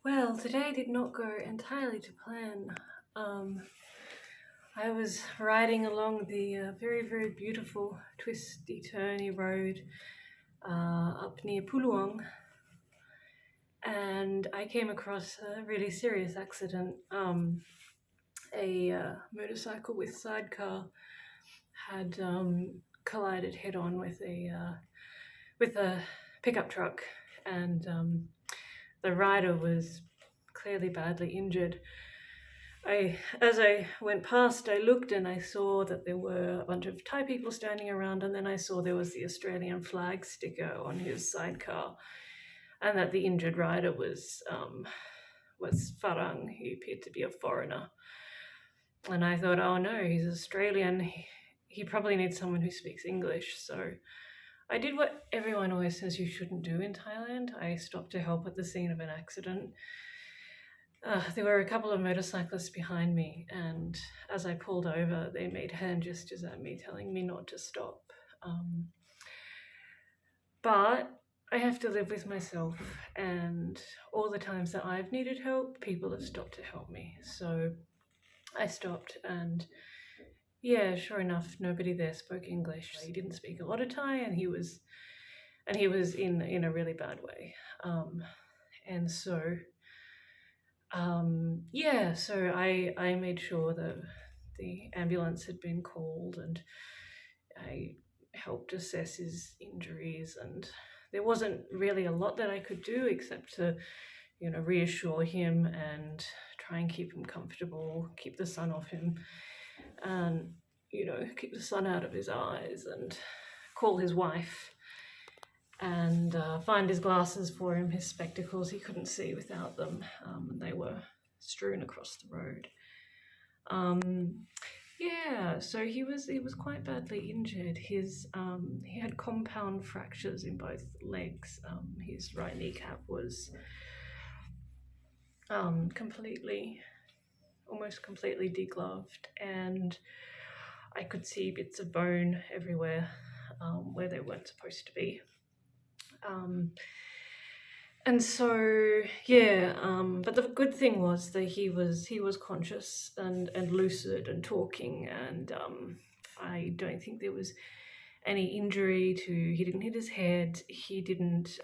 Well, today did not go entirely to plan. Um, I was riding along the very, very beautiful twisty-turny road up near Puluang, and I came across a really serious accident. A motorcycle with sidecar had collided head-on with a pickup truck, and the rider was clearly badly injured. As I went past, I looked and I saw that there were a bunch of Thai people standing around, and then I saw there was the Australian flag sticker on his sidecar, and that the injured rider was Farang. He appeared to be a foreigner, and I thought, oh no, he's Australian. He probably needs someone who speaks English. So I did what everyone always says you shouldn't do in Thailand. I stopped to help at the scene of an accident. There were a couple of motorcyclists behind me, and as I pulled over, they made hand gestures at me, telling me not to stop. But I have to live with myself, and all the times that I've needed help, people have stopped to help me. So I stopped, and yeah, sure enough, nobody there spoke English. He didn't speak a lot of Thai, and he was in a really bad way. And so so I made sure that the ambulance had been called, and I helped assess his injuries, and there wasn't really a lot that I could do except to, reassure him and try and keep him comfortable, keep the sun off him, and, keep the sun out of his eyes, and call his wife and find his glasses for him, his spectacles. He couldn't see without them. They were strewn across the road. So he was quite badly injured. He had compound fractures in both legs. His right kneecap was almost completely degloved, and I could see bits of bone everywhere where they weren't supposed to be. But the good thing was that he was conscious and lucid and talking, and I don't think there was any injury he didn't hit his head, he didn't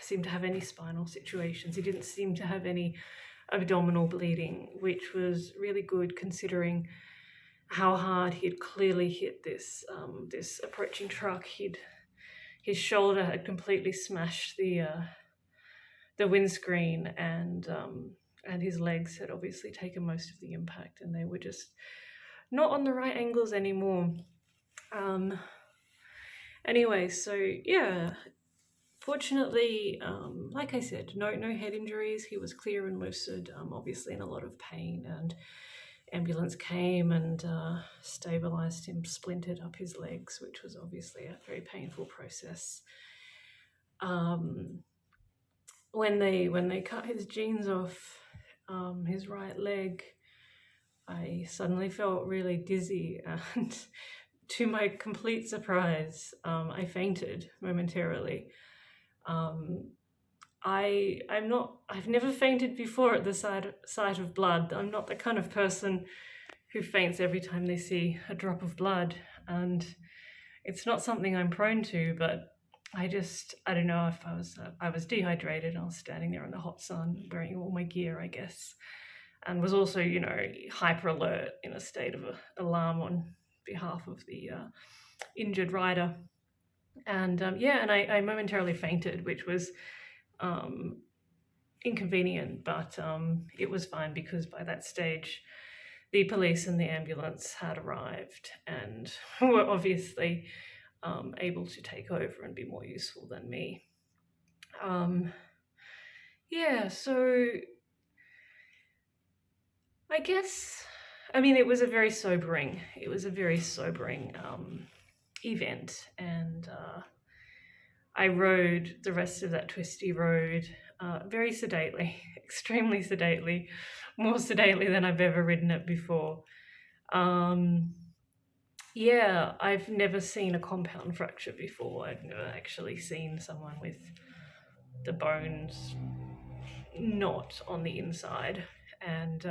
seem to have any spinal situations, he didn't seem to have any abdominal bleeding, which was really good considering how hard he had clearly hit this approaching truck. His shoulder had completely smashed the windscreen, and his legs had obviously taken most of the impact, and they were just not on the right angles anymore. Anyway, so yeah, fortunately, like I said, no head injuries. He was clear and lucid, obviously in a lot of pain, and ambulance came and stabilized him, splintered up his legs, which was obviously a very painful process. When they cut his jeans off his right leg, I suddenly felt really dizzy, and to my complete surprise, I fainted momentarily. I've never fainted before at the sight of blood. I'm not the kind of person who faints every time they see a drop of blood, and it's not something I'm prone to, but I don't know if I was dehydrated. I was standing there in the hot sun wearing all my gear, I guess, and was also, hyper alert, in a state of alarm on behalf of the injured rider. And I momentarily fainted, which was inconvenient, but it was fine because by that stage the police and the ambulance had arrived and were obviously able to take over and be more useful than me. So I guess, it was a very sobering event, and I rode the rest of that twisty road very sedately, extremely sedately, more sedately than I've ever ridden it before. I've never seen a compound fracture before. I've never actually seen someone with the bones not on the inside. And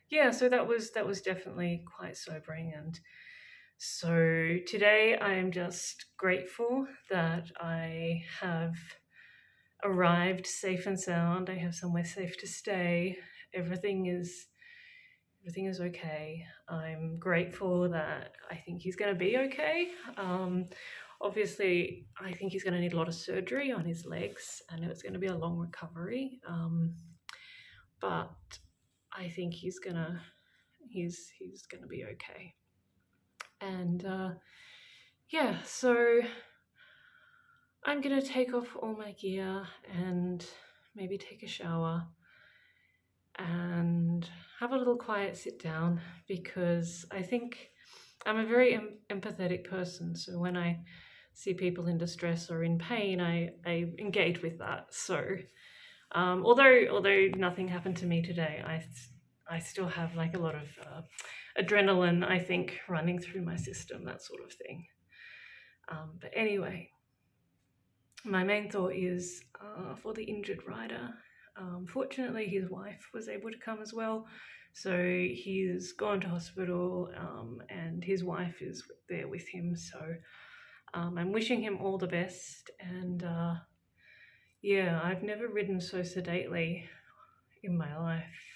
yeah, so that was definitely quite sobering. And so today I am just grateful that I have arrived safe and sound. I have somewhere safe to stay. Everything is okay. I'm grateful that I think he's going to be okay. Obviously, I think he's going to need a lot of surgery on his legs, and it's going to be a long recovery. But I think he's gonna be okay. And yeah, so I'm gonna take off all my gear and maybe take a shower and have a little quiet sit down, because I think I'm a very empathetic person. So when I see people in distress or in pain, I engage with that. So although nothing happened to me today, I still have like a lot of adrenaline, I think, running through my system, that sort of thing. But anyway, my main thought is for the injured rider. Fortunately, his wife was able to come as well. So he's gone to hospital, and his wife is there with him. So I'm wishing him all the best. And yeah, I've never ridden so sedately in my life.